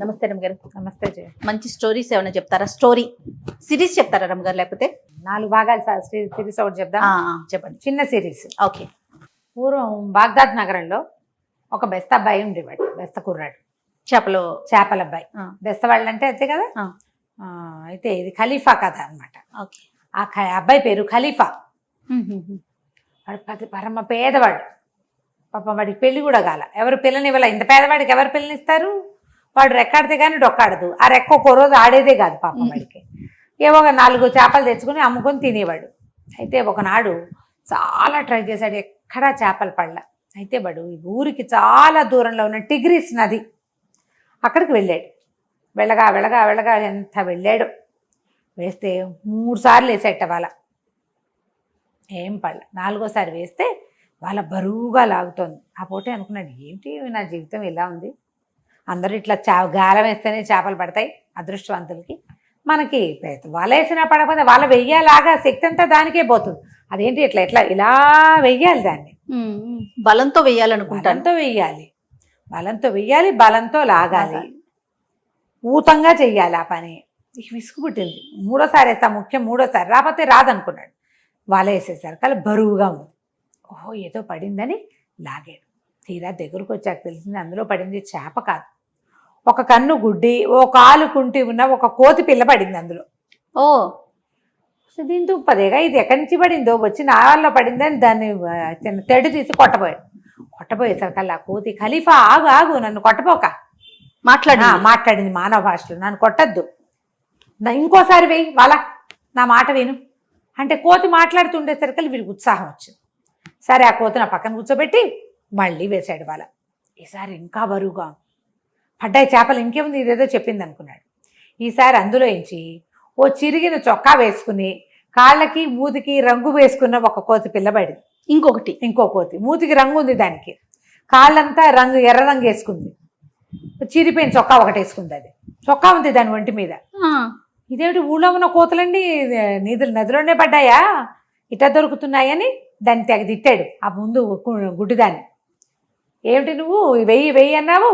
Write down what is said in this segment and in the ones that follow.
నమస్తే రమ్మగారు. నమస్తే జయ. మంచి స్టోరీస్ ఏమైనా చెప్తారా? స్టోరీ సిరీస్ చెప్తారా రమ్మగారు? లేకపోతే 4 భాగాలు సిరీస్ ఒకటి చెప్దాం. చెప్పండి. చిన్న సిరీస్. ఓకే. పూర్వం బాగ్దాద్ నగరంలో ఒక బెస్త అబ్బాయి ఉండేవాడు. బెస్త కుర్రాడు, చేపల అబ్బాయి. బెస్త వాళ్ళు అంటే అంతే కదా. అయితే ఇది ఖలీఫా కథ అనమాట. ఓకే. ఆ అబ్బాయి పేరు ఖలీఫా. వాడు పరమ పేదవాడు. పాపం వాడికి పెళ్లి కూడా కాల. ఎవరు పిల్లనివ్వాల. ఇంత పేదవాడికి ఎవరు పిల్లనిస్తారు? వాడు రెక్కాడితే కానీ డొక్కాడదు. ఆ రెక్క ఒక్కో రోజు ఆడేదే కాదు పాపం వాడికి. ఏవో 4 చేపలు తెచ్చుకుని అమ్ముకొని తినేవాడు. అయితే ఒకనాడు చాలా ట్రై చేశాడు, ఎక్కడా చేపలు పడల. అయితే వాడు ఊరికి చాలా దూరంలో ఉన్న టిగ్రిస్ నది అక్కడికి వెళ్ళాడు. వెళ్ళగా వెళ్ళగా వెళ్ళగా ఎంత వెళ్ళాడు. వేస్తే 3 సార్లు వేసేట వాళ్ళ ఏం పడల. 4వసారి వేస్తే వాళ్ళ బరువుగా లాగుతోంది. ఆ పూటే అనుకున్నాడు, ఏంటి నా జీవితం ఇలా ఉంది. అందరూ ఇట్లా గాలం వేస్తేనే చేపలు పడతాయి అదృష్టవంతులకి. మనకి వాళ్ళ వేసినా పడకపోతే వాళ్ళ వెయ్యేలాగా శక్తి అంతా దానికే పోతుంది. అదేంటి ఇట్లా ఇట్లా ఇలా వెయ్యాలి, దాన్ని బలంతో వెయ్యాలనుకుంటాను. బలంతో వెయ్యాలి, బలంతో లాగాలి, ఊతంగా చెయ్యాలి ఆ పని. విసుగు పుట్టింది. 3వసారి వేస్తా, ముఖ్యం 3వసారి రాకపోతే రాదనుకున్నాడు. వాళ్ళ వేసేసరికి అలా బరువుగా ఉంది. ఓహో ఏదో పడిందని లాగాడు. తీరా దగ్గరకు వచ్చాక తెలిసింది అందులో పడింది చేప కాదు, ఒక కన్ను గుడ్డి, ఓ కాలు కుంటి ఉన్న ఒక కోతి పిల్ల పడింది అందులో. ఓ దీని దుప్పదేగా, ఇది ఎక్కడి నుంచి పడిందో వచ్చి నా వాళ్ళలో పడిందని దాన్ని తెడు తీసి కొట్టబోయేసరికల్లా కోతి, ఖలీఫా ఆగు ఆగు, నన్ను కొట్టపోక మాట్లాడింది మానవ భాషలో, నన్ను కొట్టద్దు, ఇంకోసారి వెయ్యి వాళ్ళ నా మాట విను అంటే కోతి మాట్లాడుతుండేసరికి వీడికి ఉత్సాహం వచ్చింది. సరే ఆ కోతి నా పక్కన కూర్చోబెట్టి మళ్ళీ వేశాడు వాళ్ళ. ఈసారి ఇంకా బరువుగా పడ్డాయి చేపలు, ఇంకేముంది ఇదేదో చెప్పింది అనుకున్నాడు. ఈసారి అందులో ఎంచి ఓ చిరిగిన చొక్కా వేసుకుని కాళ్ళకి మూతికి రంగు వేసుకున్న ఒక కోతి పిల్లబడి, ఇంకో కోతి మూతికి రంగు ఉంది, దానికి కాళ్ళంతా ఎర్ర రంగు వేసుకుంది, చిరిపోయిన చొక్కా ఒకటి వేసుకుంది. అది చొక్కా ఉంది దాని ఒంటి మీద. ఇదేమిటి ఊళ్ళో ఉన్న కోతులన్నీ నదిలోనే పడ్డాయా, ఇట్లా దొరుకుతున్నాయని దాన్ని తెగ తిట్టాడు. ఆ ముందు గుడ్డిదాన్ని, ఏమిటి నువ్వు వెయ్యి అన్నావు,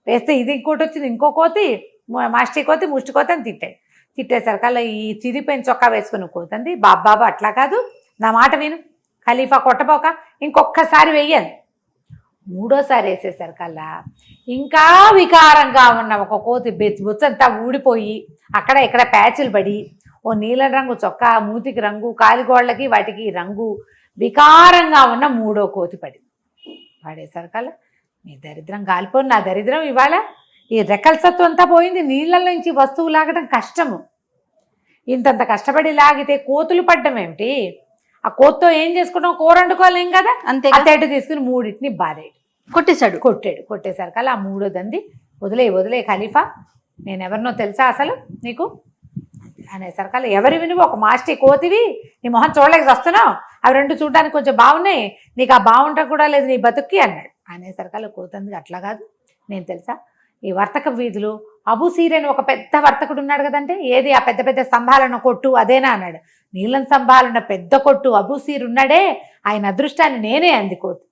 వేస్తే ఇది ఇంకోటి వచ్చింది, ఇంకో కోతి, మాస్టి కోతి, ముష్టి కోతి అని తిట్టాడు. తిట్టేసరికల్లా ఈ చిరిపోయిన చొక్కా వేసుకుని కోతంది, బాబా అట్లా కాదు, నా మాట విను, ఖలీఫా కొట్టపోక ఇంకొక్కసారి వెయ్యాను. 3వసారి వేసేసరికల్లా ఇంకా వికారంగా ఉన్న ఒక కోతి బుచ్చంతా ఊడిపోయి అక్కడ ఇక్కడ ప్యాచులు పడి ఓ నీలం రంగు చొక్కా, మూతికి రంగు, కాలిగోళ్ళకి వాటికి రంగు వికారంగా ఉన్న 3వ కోతి పడింది. పడేసరికల్లా నీ దరిద్రం కాలిపోయి, నా దరిద్రం ఇవాళ ఈ రెక్కల సత్తు అంతా పోయింది, నీళ్ళల్లో నుంచి వస్తువు లాగడం కష్టము, ఇంతంత కష్టపడి లాగితే కోతులు పడ్డం ఏమిటి, ఆ కోత్తో ఏం చేసుకుంటాం, కూర వండుకోలేం కదా, అంతే. అతేటు తీసుకుని 3టిని బాధేడు కొట్టేసరికల్లా ఆ 3వదంది, వదిలే ఖలీఫా, నేను ఎవరినో తెలుసా అసలు నీకు అనేసరికల్లా, ఎవరి వినువు, ఒక మాస్టి కోతివి, నీ మొహం చూడలేక వస్తున్నావు, అవి 2 చూడడానికి కొంచెం బాగున్నాయి, నీకు ఆ బాగుంట కూడా లేదు నీ బతుక్కి అన్నాడు. అనేసరికల్లా కోతంది, అట్లా కాదు, నేను తెలుసా, ఈ వర్తక వీధులు అబూసీర్ అని ఒక పెద్ద వర్తకుడు ఉన్నాడు కదంటే, ఏది ఆ పెద్ద పెద్ద స్తంభాలన్న కొట్టు అదేనా అన్నాడు. నీలం స్తంభాలున్న పెద్ద కొట్టు అబూసీర్ ఉన్నాడే, ఆయన అదృష్టాన్ని నేనే అంది కోతి.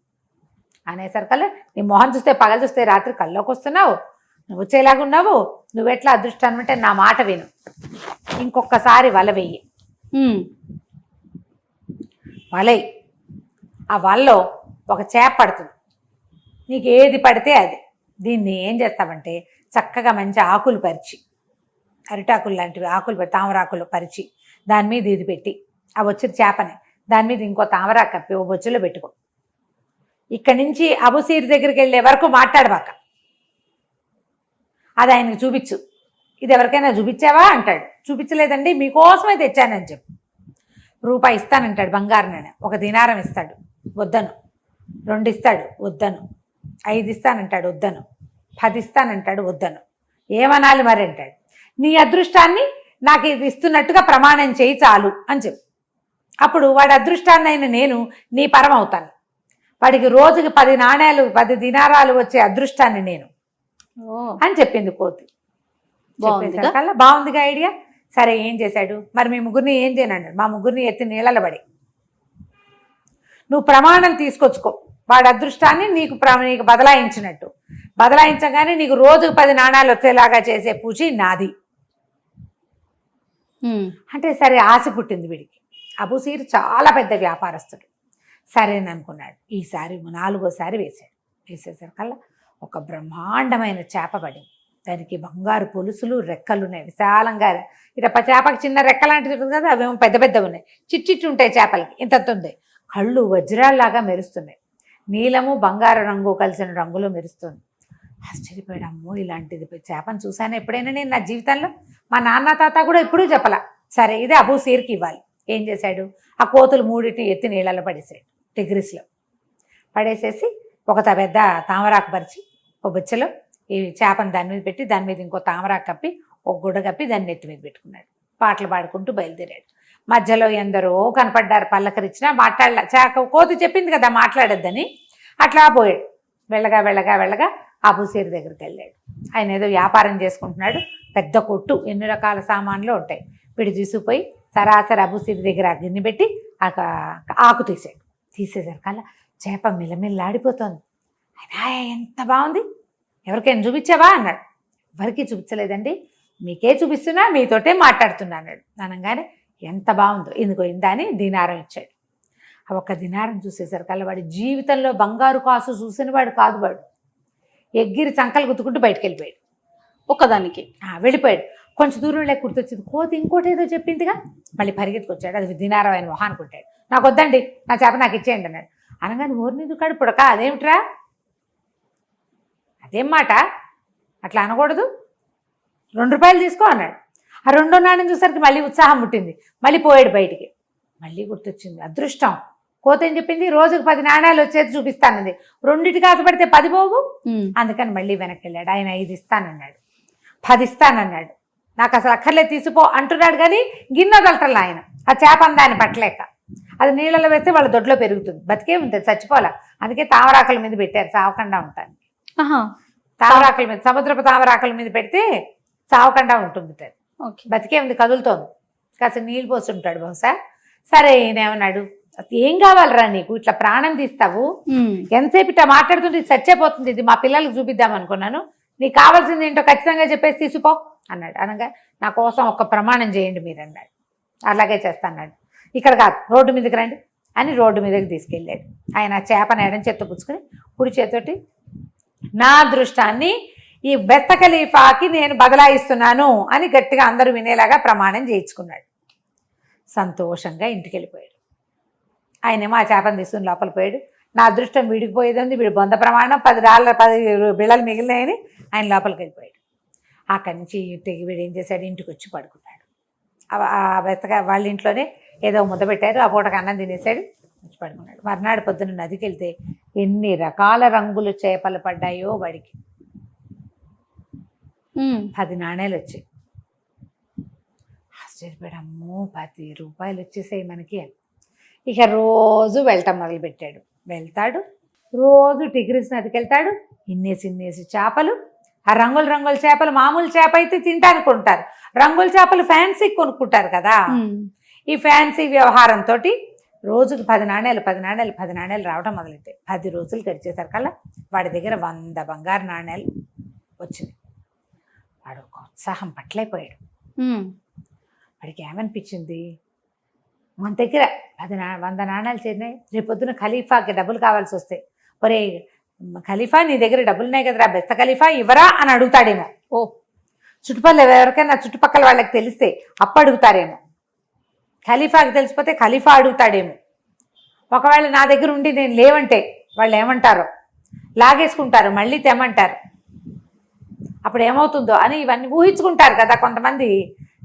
అనేసరికల్లా నీ మొహం చూస్తే పగలు చూస్తే రాత్రి కల్లోకి వస్తున్నావు, నువ్వు వచ్చేలాగున్నావు, నువ్వెట్లా అదృష్టాన్ని అంటే నా మాట విను, ఇంకొకసారి వల వెయ్యి, వలయి ఆ వలలో ఒక చేప పడుతుంది, నీకు ఏది పడితే అది. దీన్ని ఏం చేస్తామంటే చక్కగా మంచి ఆకులు పరిచి, అరిటాకులు లాంటివి ఆకులు పెట్టి, తామరాకులు పరిచి దాని మీద ఇది పెట్టి, ఆ వచ్చిన చేపని దాని మీద ఇంకో తామరాకు కప్పి ఓ బొచ్చులో పెట్టుకో, ఇక్కడి నుంచి అబూసీర్ దగ్గరికి వెళ్ళే వరకు మాట్లాడబాక, అది ఆయనకు చూపించు, ఇది ఎవరికైనా చూపించావా అంటాడు. చూపించలేదండి మీకోసమే తెచ్చానని చెప్పు. రూపాయి ఇస్తానంటాడు, బంగారం నాణె, 1 దినారం ఇస్తాడు, వద్దను. 2 ఇస్తాడు, వద్దను. 5 ఇస్తానంటాడు, వద్దను. 10 ఇస్తానంటాడు, వద్దను. ఏమనాలి మరి అంటాడు. నీ అదృష్టాన్ని నాకు ఇది ఇస్తున్నట్టుగా ప్రమాణం చేయి చాలు అని చెప్పు. అప్పుడు వాడి అదృష్టాన్ని అయిన నేను నీ పరం అవుతాను. వాడికి రోజుకి 10 నాణేలు 10 దినారాలు వచ్చే అదృష్టాన్ని నేను అని చెప్పింది కోతి. చెప్పేసరికల్లా బాగుందిగా ఐడియా. సరే ఏం చేశాడు మరి, మీ ముగ్గురిని ఏం చేయనండి, మా ముగ్గురిని ఎత్తి నీళ్ళలో పడి నువ్వు ప్రమాణం తీసుకొచ్చుకో, వాడి అదృష్టాన్ని నీకు బదలాయించినట్టు. బదలాయించగానే నీకు రోజుకు 10 నాణాలు వచ్చేలాగా చేసే పూచి నాది అంటే సరే ఆశ పుట్టింది వీడికి. అబూసీర్ చాలా పెద్ద వ్యాపారస్తుడు. సరేననుకున్నాడు. ఈసారి 4వసారి వేసేసరికల్లా ఒక బ్రహ్మాండమైన చేప పడింది. దానికి బంగారు పొలుసులు, రెక్కలు ఉన్నాయి విశాలంగా. ఇట చేపకి చిన్న రెక్క లాంటిది ఉంటుంది కదా, అవేమో పెద్ద పెద్దవి ఉన్నాయి. చిట్టి ఉంటాయి చేపలకి, ఇంత ఉంది. కళ్ళు వజ్రాల్లాగా మెరుస్తున్నాయి. నీలము బంగారు రంగు కలిసిన రంగులో మెరుస్తుంది. ఆశ్చర్యపోయాడు. అమ్మో, ఇలాంటిది చేపను చూశాను ఎప్పుడైనా నేను నా జీవితంలో? మా నాన్న తాత కూడా ఎప్పుడూ చెప్పలా. సరే, ఇదే అబూసీర్కి ఇవ్వాలి. ఏం చేశాడు? ఆ కోతులు 3 ఎత్తి నీళ్ళలో పడేసాడు. టిగ్రిస్లో పడేసేసి ఒక పెద్ద తామరాకు పరిచి ఒక బొచ్చలో ఈ చేపను దాని మీద పెట్టి, దాని మీద ఇంకో తామరాకు కప్పి, ఒక గుడ్డ కప్పి దాన్ని నెత్తి మీద పెట్టుకున్నాడు. పాటలు పాడుకుంటూ బయలుదేరాడు. మధ్యలో ఎందరో కనపడ్డారు. పల్లకరిచ్చినా మాట్లాడలే. కోతి చెప్పింది కదా మాట్లాడొద్దని. అట్లా పోయాడు. వెళ్ళగా వెళ్ళగా వెళ్ళగా అబూసీర్ దగ్గరికి వెళ్ళాడు. ఆయన ఏదో వ్యాపారం చేసుకుంటున్నాడు. పెద్ద కొట్టు, ఎన్ని రకాల సామాన్లు ఉంటాయి. వీడు తీసుకుపోయి సరాసరి అబూసీర్ దగ్గర గిన్నె పెట్టి ఆకు తీసాడు. తీసేసరికల్లా చేప మిలమిల్లాడిపోతుంది. ఆయన ఎంత బాగుంది, ఎవరికైనా చూపించావా అన్నాడు. ఎవరికి చూపించలేదండి, మీకే చూపిస్తున్నా, మీతోటే మాట్లాడుతున్నా అన్నాడు. అనగానే ఎంత బాగుందో, ఎందుకో ఇందా అని దీనారం ఇచ్చాడు. ఆ ఒక్క దీనారం చూసేసరికల్లా వాడి జీవితంలో బంగారు కాసు చూసిన వాడు కాదు. వాడు ఎగ్గిరి చంకలు గుద్దుకుంటూ బయటకు వెళ్ళిపోయాడు. ఒక్కదానికి వెళ్ళిపోయాడు. కొంచెం దూరం లేక గుర్తొచ్చింది, కోతి ఇంకోటి ఏదో చెప్పిందిగా. మళ్ళీ పరిగెత్తుకొచ్చాడు. అది దీనారం ఆయన మొహాన్ని కొట్టాడు. నాకు వద్దండి, నా చేప నాకు ఇచ్చేయండి అన్నాడు. అనగానే ఓర్నిది కడుపుడక, అదేమిట్రా, అదేం మాట, అట్లా అనకూడదు, 2 రూపాయలు తీసుకో అన్నాడు. ఆ 2వ నాణ్యం చూసరికి మళ్ళీ ఉత్సాహం పుట్టింది. మళ్ళీ పోయాడు బయటికి. మళ్ళీ గుర్తొచ్చింది, అదృష్టం. కోత ఏం చెప్పింది, రోజుకు 10 నాణ్యాలు వచ్చేది చూపిస్తానంది. 2టికి ఆశపడితే 10 పోవు. అందుకని మళ్ళీ వెనక్కి వెళ్ళాడు. ఆయన 5 ఇస్తానన్నాడు, 10 ఇస్తానన్నాడు. నాకు అసలు అక్కర్లే తీసిపో అంటున్నాడు. కానీ గిన్నె వదలటల్లా ఆయన. ఆ చేప అందాన్ని పట్టలేక అది నీళ్ళలో వేస్తే వాళ్ళ దొడ్లో పెరుగుతుంది, బతికే ఉంటుంది, చచ్చిపోలే. అందుకే తామరాకుల మీద పెట్టారు, చావకుండా ఉంటాను. తామరాకుల మీద, సముద్రపు తామరాకుల మీద పెడితే చావకుండా ఉంటుంది. బతికే ఉంది, కదులుతోంది. కాస్త నీళ్ళు పోస్తుంటాడు బహుశా. సరే, ఈయనేమన్నాడు, ఏం కావాలరా నీకు, ఇట్లా ప్రాణం తీస్తావు, ఎంతసేపు ఇట్లా మాట్లాడుతుంటే చచ్చేపోతుంది, ఇది మా పిల్లలకు చూపిద్దాం అనుకున్నాను, నీకు కావాల్సింది ఏంటో ఖచ్చితంగా చెప్పేసి తీసిపో అన్నాడు. అనగా నా కోసం ఒక ప్రమాణం చేయండి మీరు అన్నాడు. అలాగే చేస్తాన్నాడు. ఇక్కడ కాదు, రోడ్డు మీదకి రండి అని రోడ్డు మీదకి తీసుకెళ్ళాడు. ఆయన చేపను ఎడం చేత్తో పుచ్చుకొని కుడి చేతోటి, నా అదృష్టాన్ని ఈ బెత్త ఖలీఫాకి నేను బదలాయిస్తున్నాను అని గట్టిగా అందరూ వినేలాగా ప్రమాణం చేయించుకున్నాడు. సంతోషంగా ఇంటికి వెళ్ళిపోయాడు. ఆయనేమో ఆ చేపను తీసుకుని లోపల పోయాడు. నా అదృష్టం వీడికి పోయేది, వీడి బొంద ప్రమాణం 10 బిళ్ళలు మిగిలినాయని ఆయన లోపలికి వెళ్ళిపోయాడు. అక్కడి నుంచి వీడు ఏం చేశాడు, ఇంటికి వచ్చి పడుకున్నాడు. ఆ బెత్తగా వాళ్ళ ఇంట్లోనే ఏదో ముద్ద పెట్టారు, ఆ పూటకు అన్నం తినేసాడు, వచ్చి పడుకున్నాడు. మర్నాడు పొద్దున్న నదికి వెళ్తే ఎన్ని రకాల రంగులు చేపలు పడ్డాయో వాడికి. 10 నాణ్యాలు వచ్చాయి. ఆశ్చర్యపోయాడు. అమ్మో, 10 రూపాయలు వచ్చేసాయి మనకి అని. ఇక రోజు వెళ్ళటం మొదలుపెట్టాడు. వెళ్తాడు, రోజు టిగ్రిస్ నదికి వెళ్తాడు. ఇన్నేసి చేపలు, ఆ రంగుల చేపలు. మామూలు చేప అయితే తింటానికి కొంటారు, రంగుల చేపలు ఫ్యాన్సీ కొనుక్కుంటారు కదా. ఈ ఫ్యాన్సీ వ్యవహారంతో రోజుకు 10 నాణ్యాలు రావడం మొదలెట్టాయి. 10 రోజులు గడిచేసరికల్లా వాడి దగ్గర 100 బంగారు నాణ్యాలు వచ్చినాయి. వాడు ఒక ఉత్సాహం పట్టలేకపోయాడు. వాడికి ఏమనిపించింది, మన దగ్గర 100 నాణ్యాలు చేరినాయి, రేపొద్దున ఖలీఫాకి డబ్బులు కావాల్సి వస్తాయి, ఒరే ఖలీఫా నీ దగ్గర డబ్బులున్నాయి కదరా, బెస్త ఖలీఫా ఇవ్వరా అని అడుగుతాడేమో. చుట్టుపక్కల ఎవరికైనా చుట్టుపక్కల వాళ్ళకి తెలిస్తే అప్పు అడుగుతారేమో. ఖలీఫాకి తెలిసిపోతే ఖలీఫా అడుగుతాడేమో. ఒకవేళ నా దగ్గర ఉండి నేను లేవంటే వాళ్ళు ఏమంటారో, లాగేసుకుంటారు, మళ్ళీ తెమ్మంటారు, అప్పుడు ఏమవుతుందో అని ఇవన్నీ ఊహించుకుంటారు కదా కొంతమంది.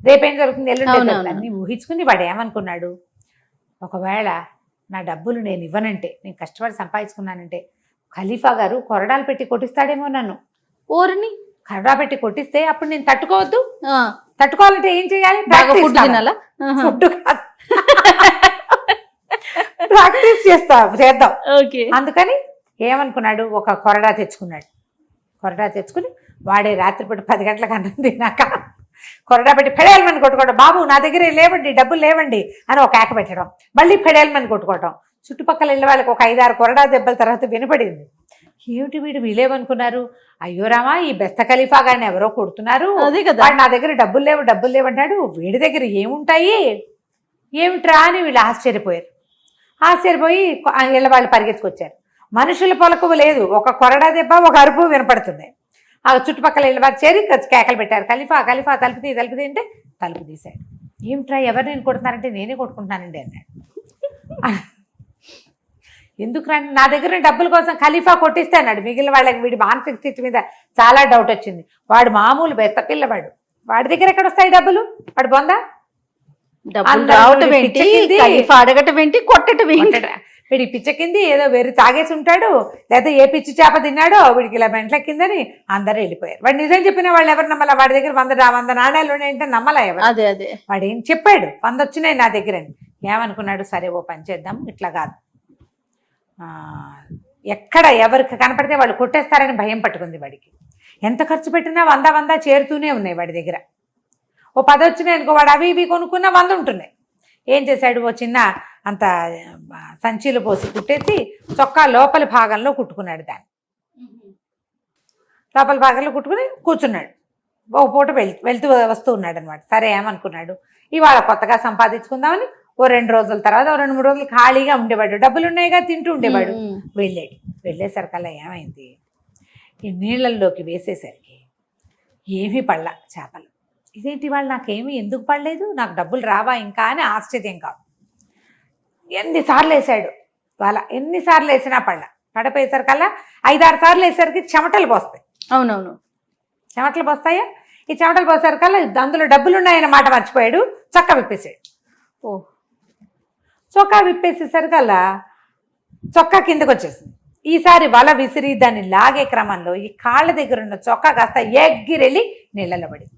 రేపేం జరుగుతుంది, ఎల్లుండి అన్నీ ఊహించుకుని వాడు ఏమనుకున్నాడు, ఒకవేళ నా డబ్బులు నేను ఇవ్వనంటే, నేను కష్టపడి సంపాదించుకున్నానంటే ఖలీఫా గారు కొరడాలు పెట్టి కొట్టిస్తాడేమో నన్ను. ఓరిని కొరడా పెట్టి కొట్టిస్తే అప్పుడు నేను తట్టుకోవద్దు. తట్టుకోవాలంటే ఏం చేయాలి, ప్రాక్టీస్ చేద్దాం. అందుకని ఏమనుకున్నాడు, ఒక కొరడా తెచ్చుకున్నాడు. కొరడా తెచ్చుకుని వాడే రాత్రిపూట 10 గంటలకు అన్నం తిన్నాక కొరడా పెట్టి ఫెడేల్మని కొట్టుకోవడం. బాబు నా దగ్గర లేవండి, డబ్బులు లేవండి అని ఒక కేక పెట్టడం, మళ్ళీ ఫెడేల్మని కొట్టుకోవటం. చుట్టుపక్కల వెళ్ళే వాళ్ళకి ఒక 5-6 కొరడా దెబ్బల తర్వాత వినపడింది. ఏమిటి వీళ్ళేమనుకున్నారు, అయ్యో రామా ఈ బెస్త ఖలీఫా గారిని ఎవరో కొడుతున్నారు, అదే కదా. వాడు నా దగ్గర డబ్బులు లేవు అంటాడు, వీడి దగ్గర ఏముంటాయి ఏమిట్రా అని వీళ్ళు ఆశ్చర్యపోయి వీళ్ళ వాళ్ళు పరిగెత్తుకొచ్చారు. మనుషుల పొలకువ లేదు, ఒక కొరడా దెబ్బ ఒక అరుపు వినపడుతుంది. ఆ చుట్టుపక్కల ఇళ్ళ వారు చేరి కేకలు పెట్టారు, ఖలీఫా తలుపుతీ అంటే తలుపు తీశాడు. ఏమిట్రా ఎవరు నేను కొడుతున్నారంటే నేనే కొట్టుకుంటున్నానండి అన్నాడు. ఎందుకు రండి, నా దగ్గర డబ్బుల కోసం ఖలీఫా కొట్టిస్తే అన్నాడు. మిగిలిన వాళ్ళకి వీడి మానసిక స్థితి మీద చాలా డౌట్ వచ్చింది. వాడు మామూలు బెస్త పిల్లవాడు, వాడి దగ్గర ఎక్కడ వస్తాయి డబ్బులు, వాడు బొందా, రావటం ఏంటి, అడగటం ఏంటి, కొట్టడం ఏంటి, వీడి పిచ్చకింది ఏదో వేరే తాగేసి ఉంటాడు, లేదా ఏ పిచ్చి చేప తిన్నాడో వీడికి ఇలా మెంట్లెక్కిందని అందరూ వెళ్ళిపోయారు. వాడు నిజం చెప్పిన వాళ్ళు ఎవరు నమ్మలా, వాడి దగ్గర 100 నాణ్యాలు ఉన్నాయంటే నమ్మలా ఎవరు. అదే వాడు ఏం చెప్పాడు, 100 వచ్చినాయి నా దగ్గర అని. ఏమనుకున్నాడు, సరే ఓ పని చేద్దాం, ఇట్లా కాదు, ఎక్కడ ఎవరికి కనపడితే వాళ్ళు కొట్టేస్తారని భయం పట్టుకుంది వాడికి. ఎంత ఖర్చు పెట్టినా 100 చేరుతూనే ఉన్నాయి వాడి దగ్గర. ఓ 10 వచ్చినాయి అనుకో, వాడు అవి ఇవి కొనుక్కున్నా 100 ఉంటున్నాయి. ఏం చేశాడు, ఓ చిన్న అంత సంచీలు పోసి కుట్టేసి చొక్కా లోపలి భాగంలో కుట్టుకున్నాడు. దాన్ని లోపలి భాగంలో కుట్టుకుని కూర్చున్నాడు. ఒక పూట వెళ్తూ వస్తూ ఉన్నాడు అనమాట. సరే ఏమనుకున్నాడు, ఇవాళ కొత్తగా సంపాదించుకుందామని ఓ 2 రోజుల తర్వాత 2-3 రోజులు ఖాళీగా ఉండేవాడు, డబ్బులు ఉన్నాయిగా తింటూ ఉండేవాడు. వెళ్ళేసరికల్లా ఏమైంది, ఈ నీళ్ళల్లోకి వేసేసరికి ఏమీ పడలా చేపలు. ఇదేంటి వాళ్ళు నాకేమీ ఎందుకు పడలేదు, నాకు డబ్బులు రావా ఇంకా అని ఆశ్చర్యం కాదు. ఎన్నిసార్లు వేసాడు వాళ్ళ, ఎన్నిసార్లు వేసినా పడపోయేసరికల్లా 5-6 సార్లు వేసరికి చెమటలు పోస్తాయి. అవునవును, చెమటలు పోస్తాయా, ఈ చెమటలు పోసేసరికల్లా అందులో డబ్బులు ఉన్నాయన్న మాట మర్చిపోయాడు, చొక్కా విప్పేసాడు. చొక్కా విప్పేసేసరికల్లా చొక్కా కిందకు వచ్చేసింది. ఈసారి వల విసిరి దాన్ని లాగే క్రమంలో ఈ కాళ్ళ దగ్గర ఉన్న చొక్కా కాస్త ఎగ్గిరెళ్ళి నీళ్ళలో పడింది.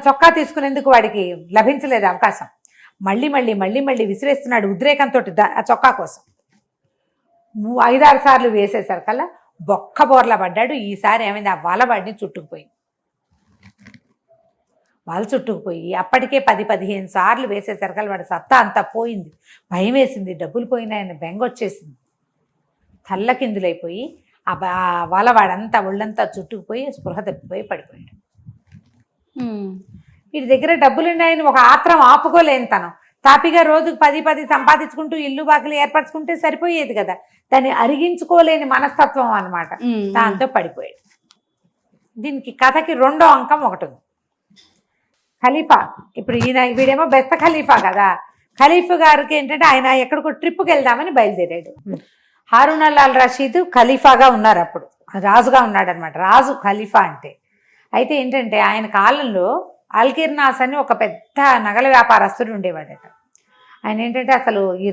చొక్కా తీసుకునేందుకు వాడికి లభించలేదు అవకాశం. మళ్ళీ విసిరేస్తున్నాడు ఉద్రేకంతో ఆ చొక్కా కోసం. 5-6 సార్లు వేసేసరికల్లా బొక్క బోర్లా పడ్డాడు. ఈసారి ఏమైంది, ఆ వల వాడిని చుట్టుకుపోయింది. వల చుట్టుకుపోయి అప్పటికే 10-15 సార్లు వేసేసరికల్లా వాడి సత్తా అంతా పోయింది. భయం వేసింది, డబ్బులు పోయినాయని బెంగ వచ్చేసింది. తల్లకిందులైపోయి ఆ వల వాడంతా ఒళ్ళంతా చుట్టుకుపోయి స్పృహ తప్పిపోయి పడిపోయాడు. వీడి దగ్గర డబ్బులున్నాయని ఒక ఆత్రం ఆపుకోలేని తనం, తాపిగా రోజుకు 10 సంపాదించుకుంటూ ఇల్లు బాకలు ఏర్పరచుకుంటే సరిపోయేది కదా, దాన్ని అరిగించుకోలేని మనస్తత్వం అన్నమాట. దాంతో పడిపోయాడు. దీనికి కథకి 2వ అంకం ఒకటి ఉంది. ఖలీఫా, ఇప్పుడు వీడేమో బెస్త ఖలీఫా కదా, ఖలీఫా గారికి ఏంటంటే ఆయన ఎక్కడికో ట్రిప్కి వెళ్దామని బయలుదేరాడు. హారూన్ అల్ రషీద్ ఖలీఫాగా ఉన్నారు, అప్పుడు రాజుగా ఉన్నాడు అనమాట. రాజు ఖలీఫా అంటే. అయితే ఏంటంటే ఆయన కాలంలో అల్కిర్నాస్ అని ఒక పెద్ద నగల వ్యాపారస్తుడు ఉండేవాడట. ఆయన ఏంటంటే అసలు ఈ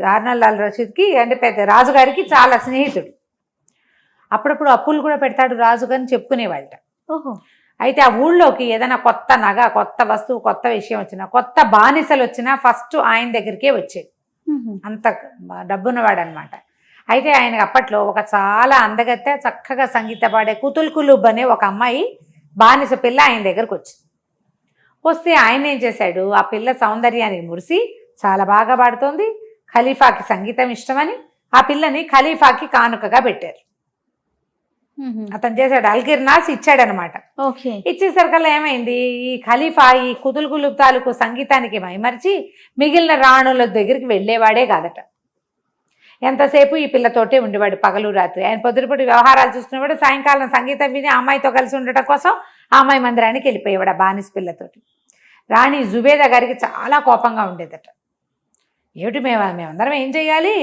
హారూన్ అల్ రషీద్కి అంటే పెద్ద రాజుగారికి చాలా స్నేహితుడు. అప్పుడప్పుడు అప్పులు కూడా పెడతాడు రాజుగారిని చెప్పుకునేవాళ్ళట. అయితే ఆ ఊళ్ళోకి ఏదైనా కొత్త నగ, కొత్త వస్తువు, కొత్త విషయం వచ్చినా, కొత్త బానిసలు వచ్చినా ఫస్ట్ ఆయన దగ్గరికే వచ్చేది. అంత డబ్బున్నవాడు అనమాట. అయితే ఆయనకు అప్పట్లో ఒక చాలా అందగత్తె, చక్కగా సంగీత పాడే కుతుల్ కులూబ్ అనే ఒక అమ్మాయి బానిస పిల్ల ఆయన దగ్గరకు వచ్చింది. వస్తే ఆయన ఏం చేశాడు, ఆ పిల్ల సౌందర్యానికి మురిసి చాలా బాగా పాడుతోంది, ఖలీఫాకి సంగీతం ఇష్టమని ఆ పిల్లని ఖలీఫాకి కానుకగా పెట్టారు. అతను చేశాడు, అల్కిర్నాస్ ఇచ్చాడనమాట. ఇచ్చేసరికల్లా ఏమైంది, ఈ ఖలీఫా ఈ కుతుల్ కులూబ్ తాలూకు సంగీతానికి మైమరిచి మిగిలిన రాణుల దగ్గరికి వెళ్ళేవాడే కాదట. ఎంతసేపు ఈ పిల్లతోటే ఉండేవాడు పగలు రాత్రి. ఆయన పొద్దుపూట వ్యవహారాలు చూసుకునేవాడు, సాయంకాలం సంగీతం విని అమ్మాయితో కలిసి ఉండటం కోసం ఆ అమ్మాయి మందిరానికి వెళ్ళిపోయేవాడు ఆ బానిస పిల్లతోటి. రాణి జుబేదా గారికి చాలా కోపంగా ఉండేదట. ఏమిటి మేమందరం ఏం చెయ్యాలి,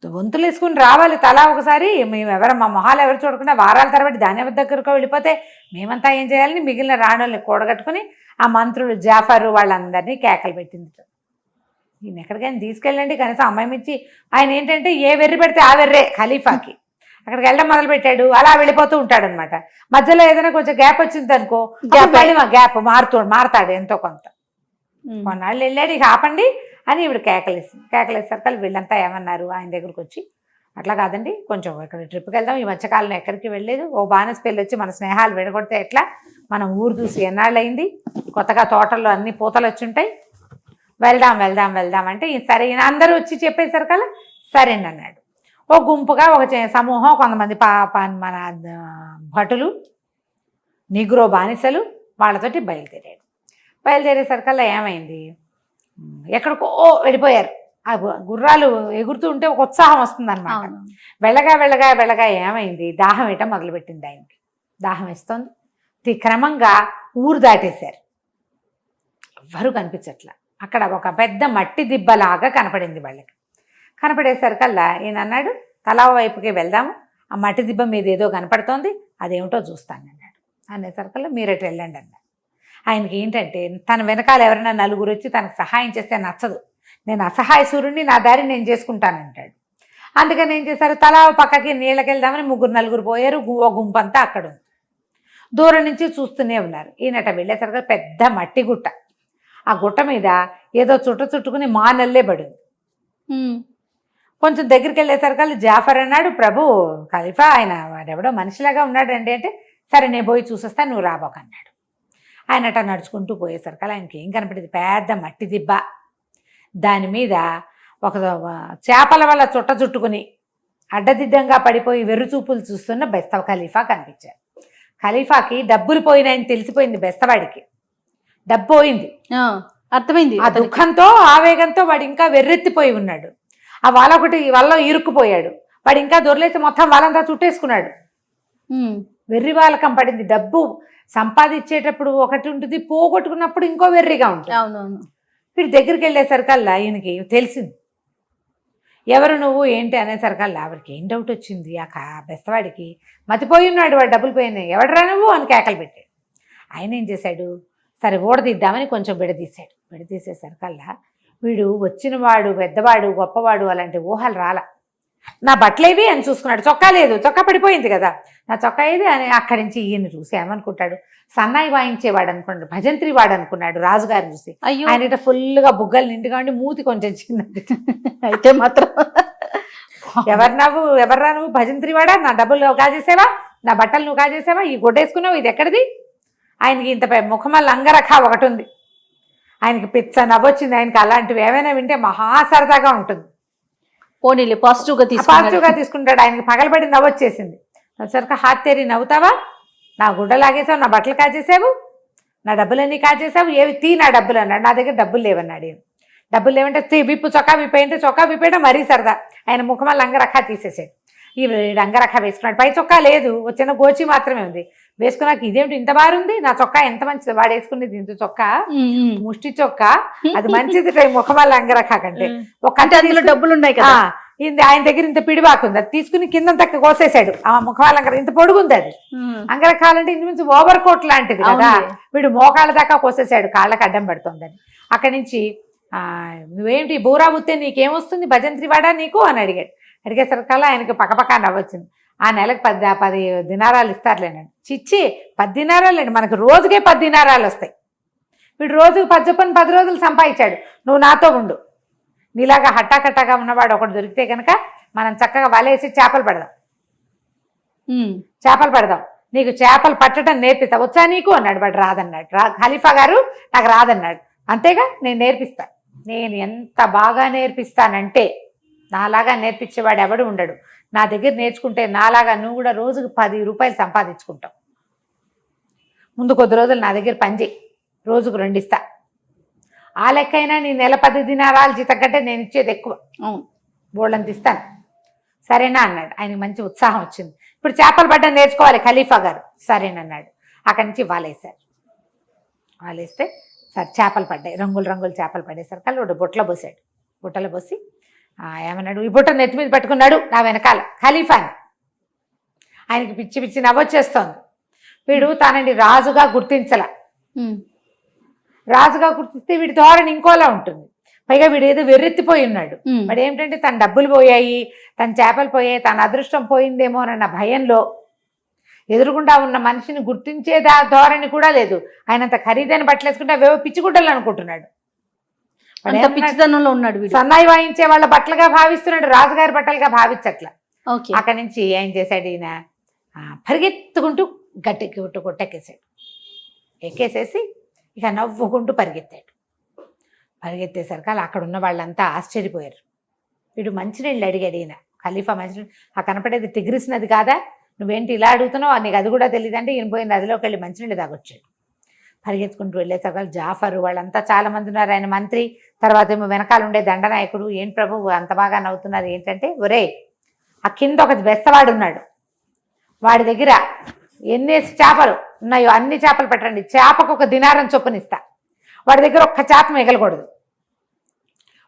వంతులు వేసుకుని రావాలి తలా ఒకసారి, మా మొహాలు ఎవరు చూడకుండా వారాల తరబడి దాని దగ్గరకు వెళ్ళిపోతే మేమంతా ఏం చేయాలని మిగిలిన రాణుల్ని కూడగట్టుకుని ఆ మంత్రులు జాఫరు వాళ్ళందరినీ కేకలు పెట్టింది. ఈయన ఎక్కడికైనా తీసుకెళ్ళండి కనీసం అమ్మాయి మించి. ఆయన ఏంటంటే ఏ వెర్రి పెడితే ఆ వెర్రే ఖలీఫాకి. అక్కడికి వెళ్ళడం మొదలుపెట్టాడు, అలా వెళ్ళిపోతూ ఉంటాడు అనమాట. మధ్యలో ఏదైనా కొంచెం గ్యాప్ వచ్చింది అనుకో, గ్యాప్ మారుతాడు ఎంతో కొంత. కొన్నాళ్ళు వెళ్ళాడు, ఇక ఆపండి అని ఇవిడ కేకలేసరికి వీళ్ళంతా ఏమన్నారు, ఆయన దగ్గరకు వచ్చి అట్లా కాదండి, కొంచెం ఇక్కడ ట్రిప్కి వెళ్దాం, ఈ మధ్యకాలంలో ఎక్కడికి వెళ్ళలేదు, ఓ బానిస పెళ్ళి వచ్చి మన స్నేహాలు విడగొడితే ఎట్లా, మనం ఊరు చూసి ఎన్నాళ్ళు అయింది, కొత్తగా తోటల్లో అన్ని పూతలు వచ్చి ఉంటాయి, వెళ్దాం అంటే సరే అందరూ వచ్చి చెప్పేసరికల్లా సరేనన్నాడు. ఓ గుంపుగా ఒక సమూహం కొంతమంది మన భటులు నిగ్రో బానిసలు వాళ్ళతోటి బయలుదేరేసరికల్లా ఏమైంది, ఎక్కడికో వెళ్ళిపోయారు. ఆ గుర్రాలు ఎగురుతూ ఉంటే ఒక ఉత్సాహం వస్తుందన్నమాట. వెళ్ళగా ఏమైంది, దాహం వేయటం మొదలుపెట్టింది ఆయనకి. దాహం వేస్తుంది. క్రమంగా ఊరు దాటేశారు. ఎవ్వరూ కనిపించట్లా. అక్కడ ఒక పెద్ద మట్టి దిబ్బలాగా కనపడింది వాళ్ళకి. కనపడేసరికల్లా ఈయన అన్నాడు, తలా వైపుకి వెళ్దాము, ఆ మట్టి దిబ్బ మీద ఏదో కనపడుతోంది, అదేమిటో చూస్తాను అన్నాడు. అనేసరికల్లా మీరెటు వెళ్ళండి అన్నాడు. ఆయనకి ఏంటంటే తన వెనకాల ఎవరైనా నలుగురు వచ్చి తనకు సహాయం చేస్తే నచ్చదు. నేను అసహాయ సూర్యుడిని, నా దారి నేను చేసుకుంటానంటాడు. అందుకని ఏం చేశారు, తలా పక్కకి నీళ్ళకి వెళ్దామని నలుగురు పోయారు. ఓ గుంపంతా అక్కడ ఉంది. దూరం నుంచి చూస్తూనే ఉన్నారు. ఈయనట వెళ్ళేసరికి పెద్ద మట్టి గుట్ట. ఆ గుట్ట మీద ఏదో చుట్టుకుని మానల్లే పడింది. కొంచెం దగ్గరికి వెళ్ళేసరికి జాఫర్ అన్నాడు, ప్రభు ఖలీఫా ఆయన వాడెవడో మనిషిలాగా ఉన్నాడండి అంటే, సరే నేను పోయి చూసొస్తా, నువ్వు రాబోకన్నాడు. ఆయనట నడుచుకుంటూ పోయేసరికి ఆయనకి ఏం కనపడింది, పెద్ద మట్టి దిబ్బ. దాని మీద ఒక చేపల వల్ల చుట్టుకుని అడ్డదిడ్డంగా పడిపోయి వెర్రుచూపులు చూస్తున్న బెస్తవ ఖలీఫా కనిపించారు. ఖలీఫాకి డబ్బులు పోయినాయని తెలిసిపోయింది. బెస్తవాడికి డబ్బు పోయింది, అర్థమైంది. ఆ దుఃఖంతో ఆవేగంతో వాడు ఇంకా వెర్రెత్తిపోయి ఉన్నాడు. ఆ వల్ల ఇరుక్కుపోయాడు. వాడు ఇంకా దొరలేసి మొత్తం వాళ్ళంతా చుట్టేసుకున్నాడు. వెర్రి వాళ్ళకం పడింది. డబ్బు సంపాదించేటప్పుడు ఒకటి ఉంటుంది, పోగొట్టుకున్నప్పుడు ఇంకో వెర్రిగా ఉంటుంది. అవునవును. వీడి దగ్గరికి వెళ్ళేసరికల్లా ఈయనకి తెలిసింది, ఎవరు నువ్వు ఏంటి అనేసరికల్లా ఆవిడకి ఏం డౌట్ వచ్చింది. ఆ బెస్తవాడికి మతిపోయి ఉన్నాడు, వాడు డబ్బులు పోయినాయి, ఎవడరా నువ్వు అని కేకలు పెట్టాడు. ఆయన ఏం చేశాడు, సరే ఓడదీద్దామని కొంచెం విడదీశాడు. విడదీసేసరికల్లా వీడు వచ్చినవాడు పెద్దవాడు గొప్పవాడు అలాంటి ఊహలు రాల. నా బట్టలేవి అని చూసుకున్నాడు. చొక్కా లేదు, చొక్కా పడిపోయింది కదా, నా చొక్కా ఏది అని అక్కడి నుంచి ఈయన చూసి ఏమనుకుంటాడు, సన్నాయి వాయించేవాడు అనుకున్నాడు, భజంత్రి వాడు అనుకున్నాడు రాజుగారిని చూసి. ఆయన ఫుల్గా బుగ్గలు నిండుగా ఉండి మూతి కొంచెం చిన్నది. అయితే మాత్రం ఎవర్రా నువ్వు భజంత్రి వాడా, నా డబ్బులు నువ్వు కాజేసావా, నా బట్టలు నువ్వు కాజేసావా, ఈ గుడ్డేసుకున్నావు, ఇది ఎక్కడిది. ఆయనకి ఇంత ముఖమల్ల అంగరఖ ఒకటి ఉంది. ఆయనకి పిచ్చ నవ్వొచ్చింది. ఆయనకి అలాంటివి ఏమైనా వింటే మహా సరదాగా ఉంటుంది. పోనీలే పాజిటివ్గా తీసుకుంటాడు. ఆయనకి పగలబడి నవ్వొచ్చేసింది. వచ్చాక హాత్తేరి నవ్వుతావా, నా గుడ్డ లాగేసావు, నా బట్టలు కాజేసావు, నా డబ్బులన్నీ కాజేసావు, ఏవి తీ నా డబ్బులు అన్నాడు. నా దగ్గర డబ్బులు లేవన్నాడు. డబ్బులు లేవంటే విప్పు, చొక్కా విప్పేయంటే చొక్కా విప్పేయడం మరీ సరదా. ఆయన ముఖమల్ల అంగరఖ తీసేసాడు. ఈ అంగరఖ వేసుకున్నాడు. పై చొక్కా లేదు, వచ్చిన గోచి మాత్రమే ఉంది. వేసుకున్నాక ఇదేమిటి ఇంత బారుంది, నా చొక్కా ఎంత మంచిది, వాడు వేసుకునేది ఇంత చొక్కా, ముష్టి చొక్కా, అది మంచిది ముఖమల్ల అంగరఖ కంటే. ఒక డబ్బులు ఉన్నాయి కదా, ఆయన దగ్గర ఇంత పిడివాకుంది, అది తీసుకుని కింద తక్క కోసేశాడు. ఆ ముఖమల్ల అంగర ఇంత పొడుగుంది. అది అంగరఖాలంటే ఇంచుమించు ఓవర్ కోట్ లాంటిది కదా, వీడు మోకాళ్ళ దాకా కోసేశాడు, కాళ్ళకి అడ్డం పడుతుందని. అక్కడి నుంచి నువ్వేమిటి బూరా బుత్తే నీకేమొస్తుంది, భజంత్రి వాడా నీకు అని అడిగాడు. అడిగేసరికల్లా ఆయనకి పక్కపక్క నవ్వొచ్చింది. ఆ నెలకు 10 దినారాలు ఇస్తారులేనండి. చిచ్చి 10 దినారాలండి, మనకు రోజుకే 10 దినారాలు వస్తాయి. వీడు రోజుకు 10 చొప్పున 10 రోజులు సంపాదించాడు. నువ్వు నాతో ఉండు, నీలాగా హట్టాకట్టాగా ఉన్నవాడు ఒకటి దొరికితే కనుక మనం చక్కగా వలేసి చేపలు పెడదాం, నీకు చేపలు పట్టడం నేర్పిస్తా, వచ్చా నీకు అన్నాడు. వాడు రాదన్నాడు. ఖలీఫా గారు నాకు రాదన్నాడు. అంతేగా, నేను నేర్పిస్తా, నేను ఎంత బాగా నేర్పిస్తానంటే నాలాగా నేర్పించేవాడు ఎవడు ఉండడు. నా దగ్గర నేర్చుకుంటే నాలాగా నువ్వు కూడా రోజుకు 10 రూపాయలు సంపాదించుకుంటావు. ముందు కొద్ది రోజులు నా దగ్గర పనిచేయి, రోజుకు 2 ఇస్తా. ఆ లెక్కైనా నీ నెల 10 దినారాలు జీతం కంటే నేను ఇచ్చేది ఎక్కువ, బోళ్ళంత ఇస్తాను, సరేనా అన్నాడు. ఆయనకి మంచి ఉత్సాహం వచ్చింది. ఇప్పుడు చేపలు పడ్డం నేర్చుకోవాలి ఖలీఫా గారు, సరేనన్నాడు. అక్కడి నుంచి వాలేస్తే సరే చేపలు పడ్డాయి, రంగులు చేపలు పడేసరికి వాడు బుట్టలో పోసి ఏమన్నాడు, ఈ బుట్ట నెత్తి మీద పెట్టుకున్నాడు నా వెనకాల ఖలీఫాని. ఆయనకి పిచ్చి నవ్వొచ్చేస్తోంది. వీడు తనని రాజుగా గుర్తిస్తే వీడి ధోరణి ఇంకోలా ఉంటుంది. పైగా వీడు ఏదో వెర్రెత్తిపోయి ఉన్నాడు. వాడు ఏమిటంటే తన డబ్బులు పోయాయి, తన చేపలు పోయాయి, తన అదృష్టం పోయిందేమోనన్న భయంలో ఎదురుగుండా ఉన్న మనిషిని గుర్తించేదా ధోరణి కూడా లేదు. ఆయనంత ఖరీదైన బట్టలు వేసుకుంటే అవేవో పిచ్చిగుడ్డలు అనుకుంటున్నాడు. పిచ్చితనంలో ఉన్నాడు. సన్నాయి వాయించే వాళ్ళ బట్టలుగా భావిస్తున్నాడు, రాజుగారి బట్టలుగా భావించట్ల. అక్కడి నుంచి ఏం చేశాడు, ఈయన పరిగెత్తుకుంటూ గట్టి కొట్టెక్కేసాడు. ఎక్కేసేసి ఇక నవ్వుకుంటూ పరిగెత్తేసరికి అక్కడ ఉన్న వాళ్ళంతా ఆశ్చర్యపోయారు. వీడు మంచినీళ్ళు అడిగాడు ఈయన ఖలీఫా. మంచినీళ్ళు ఆ కనపడేది టిగ్రిస్ నది కాదా, నువ్వేంటి ఇలా అడుగుతున్నావు, నీకు అది కూడా తెలియదంటే ఈయన పోయిన నదిలోకి వెళ్ళి మంచినీళ్ళు తాగొచ్చాడు. పరిగెత్తుకుంటూ వెళ్ళేసరికి జాఫరు వాళ్ళంతా చాలా మంది ఉన్నారు, ఆయన మంత్రి, తర్వాత ఏమో వెనకాల ఉండే దండనాయకుడు. ఏం ప్రభు అంత బాగా నవ్వుతున్నారు ఏంటంటే, ఒరే ఆ కింద ఒక బెస్తవాడు ఉన్నాడు, వాడి దగ్గర ఎన్ని చేపలు ఉన్నాయో అన్ని చేపలు పెట్టండి, చేపకు ఒక దినారం చొప్పునిస్తా, వాడి దగ్గర ఒక్క చేప మిగలకూడదు,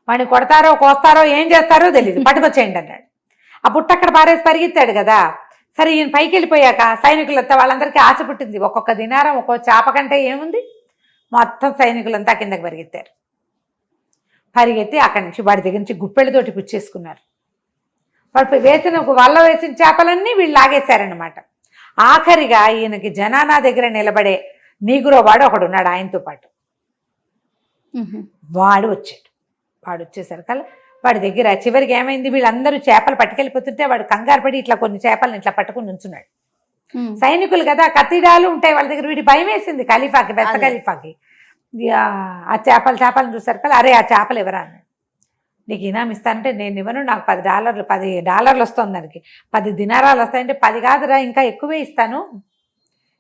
వాడిని కొడతారో కోస్తారో ఏం చేస్తారో తెలియదు, పట్టుకొచ్చేయండి అన్నాడు. ఆ బుట్ట అక్కడ పారేసి పరిగెత్తాడు కదా. సరే ఈయన పైకి వెళ్ళిపోయాక సైనికులంతా వాళ్ళందరికీ ఆశ పుట్టింది, ఒక్కొక్క దినారం ఒక్కొక్క చేప కంటే ఏముంది, మొత్తం సైనికులంతా కిందకి పరిగెత్తారు. పరిగెత్తి అక్కడి నుంచి వాడి దగ్గర నుంచి గుప్పెళ్ళతోటి పుచ్చేసుకున్నారు. వాడు వేసిన వల్ల వేసిన చేపలన్నీ వీళ్ళు లాగేశారనమాట. ఆఖరిగా ఈయనకి జనానా దగ్గర నిలబడే నీగురో వాడు ఒకడు ఉన్నాడు ఆయనతో పాటు. వాడు వచ్చాడు. వాడు వచ్చేసరికల్లా వాడి దగ్గర చివరికి ఏమైంది, వీళ్ళందరూ చేపలు పట్టుకెళ్ళిపోతుంటే వాడు కంగారు పడి ఇట్లా కొన్ని చేపలను ఇట్లా పట్టుకుని ఉంచున్నాడు. సైనికులు కదా, కత్తిడాలు ఉంటాయి వాళ్ళ దగ్గర. వీడి భయం వేసింది ఖలీఫాకి, బెస్త ఖలీఫాకి. ఆ చేపలను చూసరికల్లా అరే ఆ చేపలు ఎవరా అన్నాడు. నీకు ఇనాం ఇస్తానంటే నేను ఇవ్వను, నాకు $10 వస్తుంది, దానికి 10 దినారాలు వస్తాయంటే 10 కాదురా ఇంకా ఎక్కువే ఇస్తాను,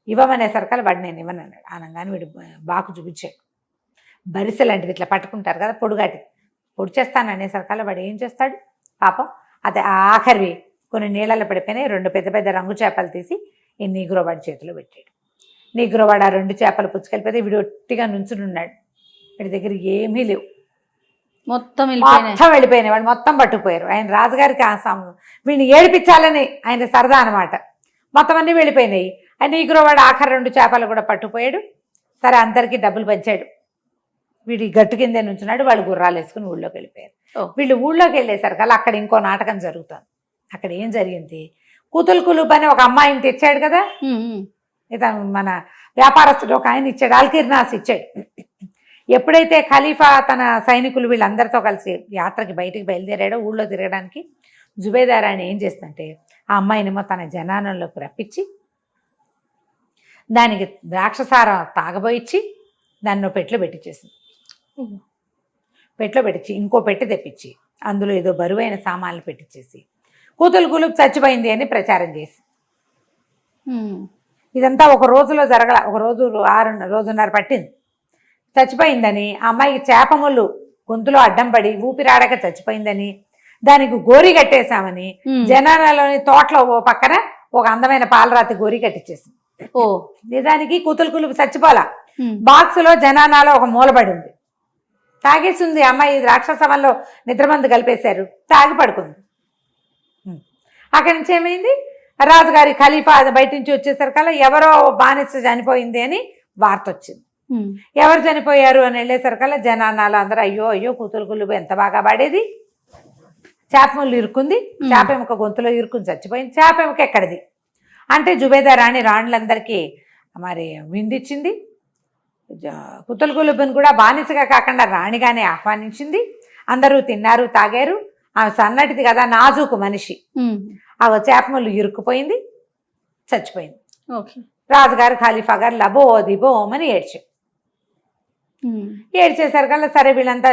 ఇవ్వమనేసరికల్లా వాడు నేను ఇవ్వను అన్నాడు. అనగానే వీడు బాకు చూపించాడు. బరిసె లాంటిది ఇట్లా పట్టుకుంటారు కదా పొడుగాటి, పొడి చేస్తాను అనేసరికల్లా వాడు ఏం చేస్తాడు పాపం, అదే ఆఖరివి కొన్ని నీళ్ళలో పడిపోయినాయి 2 పెద్ద పెద్ద రంగు చేపలు తీసి ఈ నీగ్రోవాడి చేతిలో పెట్టాడు. నీగ్రోవాడు ఆ 2 చేపలు పుచ్చుకెళ్ళిపోతే వీడు ఒట్టిగా నుంచుని ఉన్నాడు. వీడి దగ్గర ఏమీ లేవు, మొత్తం వెళ్ళిపోయినాయి. వాడు మొత్తం పట్టుకుపోయారు. ఆయన రాజుగారికి వీడిని ఏడిపించాలని ఆయన సరదా అనమాట. మొత్తం అన్నీ వెళ్ళిపోయినాయి. ఆయన నీగ్రోవాడు ఆఖరి 2 చేపలు కూడా పట్టుకుపోయాడు. సరే అందరికీ డబ్బులు పంచాడు. వీడి గట్టు కిందే నుంచున్నాడు. వాళ్ళు గుర్రాలు వేసుకుని ఊళ్ళోకి వెళ్ళిపోయారు. వీళ్ళు ఊళ్ళోకి వెళ్ళేసరికి అక్కడ ఇంకో నాటకం జరుగుతుంది. అక్కడ ఏం జరిగింది, కూతులు కులుబ్ అని ఒక అమ్మాయిని తెచ్చాడు కదా, ఇతను మన వ్యాపారస్తుడు ఒక ఆయన ఇచ్చాడు, అల్కిర్నాస్ ఇచ్చాడు. ఎప్పుడైతే ఖలీఫా తన సైనికులు వీళ్ళందరితో కలిసి యాత్రకి బయటికి బయలుదేరాడో ఊళ్ళో తిరగడానికి, జుబేదార్ ఆయన ఏం చేస్తుందంటే ఆ అమ్మాయినేమో తన జనానంలోకి రప్పించి దానికి ద్రాక్షసారం తాగబోయిచ్చి దాన్ని పెట్లో పెట్టించేసింది. పెట్లో పెట్టించి ఇంకో పెట్టి తెప్పించి అందులో ఏదో బరువైన సామాన్లు పెట్టించేసి కూతులు కులుబ్ చచ్చిపోయింది అని ప్రచారం చేసి, ఇదంతా ఒక రోజులో జరగల, ఒక రోజున్నర పట్టింది. చచ్చిపోయిందని ఆ అమ్మాయికి చేపముళ్ళు గొంతులో అడ్డం పడి ఊపిరాడక చచ్చిపోయిందని, దానికి గోరి కట్టేశామని జనాలలోని తోటలో ఓ పక్కన ఒక అందమైన పాలరాతి గోరి కట్టించేసింది. నిజానికి కూతులు కులుబ్ చచ్చిపోలా, బాక్సులో జనానాలో ఒక మూలబడి ఉంది, తాగేసింది అమ్మాయి. రాక్షసవల్లో నిద్రమందు కలిపేశారు, తాగి పడుకుంది. అక్కడి నుంచి ఏమైంది, రాజుగారి ఖలీఫా బయట నుంచి వచ్చేసరికల్లా ఎవరో బానిస చనిపోయింది అని వార్త వచ్చింది. ఎవరు చనిపోయారు అని వెళ్ళేసరికల్లా జనానాలో అందరూ అయ్యో అయ్యో కూతులు కులుబు ఎంత బాగా పడేది, చేప ముళ్ళు ఇరుక్కుంది, చేప ఎముక గొంతులో ఇరుక్కుని చచ్చిపోయింది, చేప ఎముక ఎక్కడిది అంటే జుబేదా రాణి రాణులందరికీ మరి విందిచ్చింది. కూతులు కులుబుని కూడా బానిసగా కాకుండా రాణిగానే ఆహ్వానించింది. అందరూ తిన్నారు తాగారు. ఆమె సన్నటిది కదా, నాజూకు మనిషి, ఆ చేపముళ్ళు ఇరుక్కుపోయింది, చచ్చిపోయింది. రాజుగారు ఖలీఫా గారు లబోదిబోమని ఏడ్చేసరికల్లా సరే వీళ్ళంతా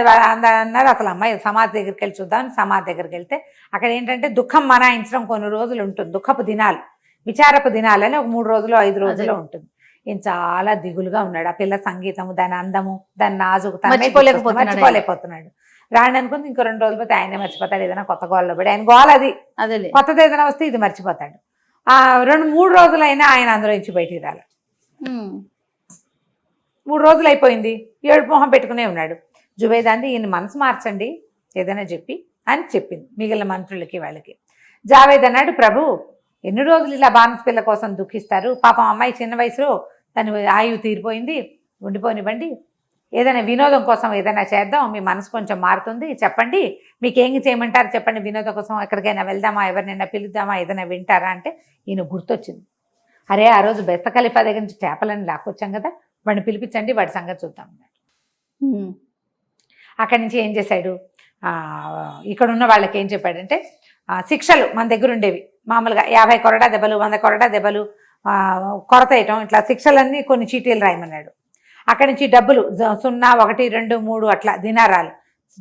అన్నారు అసలు అమ్మాయి సమాధి దగ్గరికి వెళ్ళి చూద్దాం. సమాధి దగ్గరికి వెళ్తే అక్కడ ఏంటంటే దుఃఖం మనాయించడం కొన్ని రోజులు ఉంటుంది, దుఃఖపు దినాలు, విచారపు దినాలని ఒక 3 రోజులు 5 రోజులు ఉంటుంది. ఈయన చాలా దిగులుగా ఉన్నాడు. ఆ పిల్ల సంగీతము, దాని అందము, దాని నాజుకు మర్చిపోలేకపోతున్నాడు. రాండి అనుకుంది ఇంకో 2 రోజులు పోతే ఆయనే మర్చిపోతాడు, ఏదైనా కొత్త గోల్లో పడి. ఆయన గోల అది, కొత్తది ఏదైనా వస్తే ఇది మర్చిపోతాడు. 2-3 రోజులైనా ఆయన అందులో నుంచి బయటికి రాలి. 3 రోజులు అయిపోయింది, ఏడు మొహం పెట్టుకునే ఉన్నాడు. జుబేదాంది ఈయన మనసు మార్చండి ఏదైనా చెప్పి అని చెప్పింది మిగిలిన మంత్రులకి వాళ్ళకి. జావేద్ అన్నాడు, ప్రభు ఎన్ని రోజులు ఇలా బానిస పిల్ల కోసం దుఃఖిస్తారు, పాపం అమ్మాయి చిన్న వయసులో తను ఆయువు తీరిపోయింది, ఉండిపోనివ్వండి, ఏదైనా వినోదం కోసం ఏదైనా చేద్దాం, మీ మనసు కొంచెం మారుతుంది, చెప్పండి మీకేం చేయమంటారు చెప్పండి, వినోదం కోసం ఎక్కడికైనా వెళ్దామా, ఎవరినైనా పిలుద్దామా, ఏదైనా వింటారా అంటే ఈయన గుర్తొచ్చింది. అరే ఆ రోజు బెస్త ఖలీఫా దగ్గర నుంచి చేపలని లాక్కొచ్చాం కదా, వాడిని పిలిపించండి, వాడి సంగతి చూద్దాం అన్నాడు. అక్కడి నుంచి ఏం చేశాడు, ఇక్కడ ఉన్న వాళ్ళకి ఏం చెప్పాడంటే శిక్షలు మన దగ్గర ఉండేవి మామూలుగా 50 కొరడా దెబ్బలు 100 కొరడా దెబ్బలు కొరత వేయటం, ఇట్లా శిక్షలన్నీ కొన్ని చీటీలు రాయమన్నాడు. అక్కడి నుంచి డబ్బులు 0, 1, 2, 3 అట్లా దినారాలు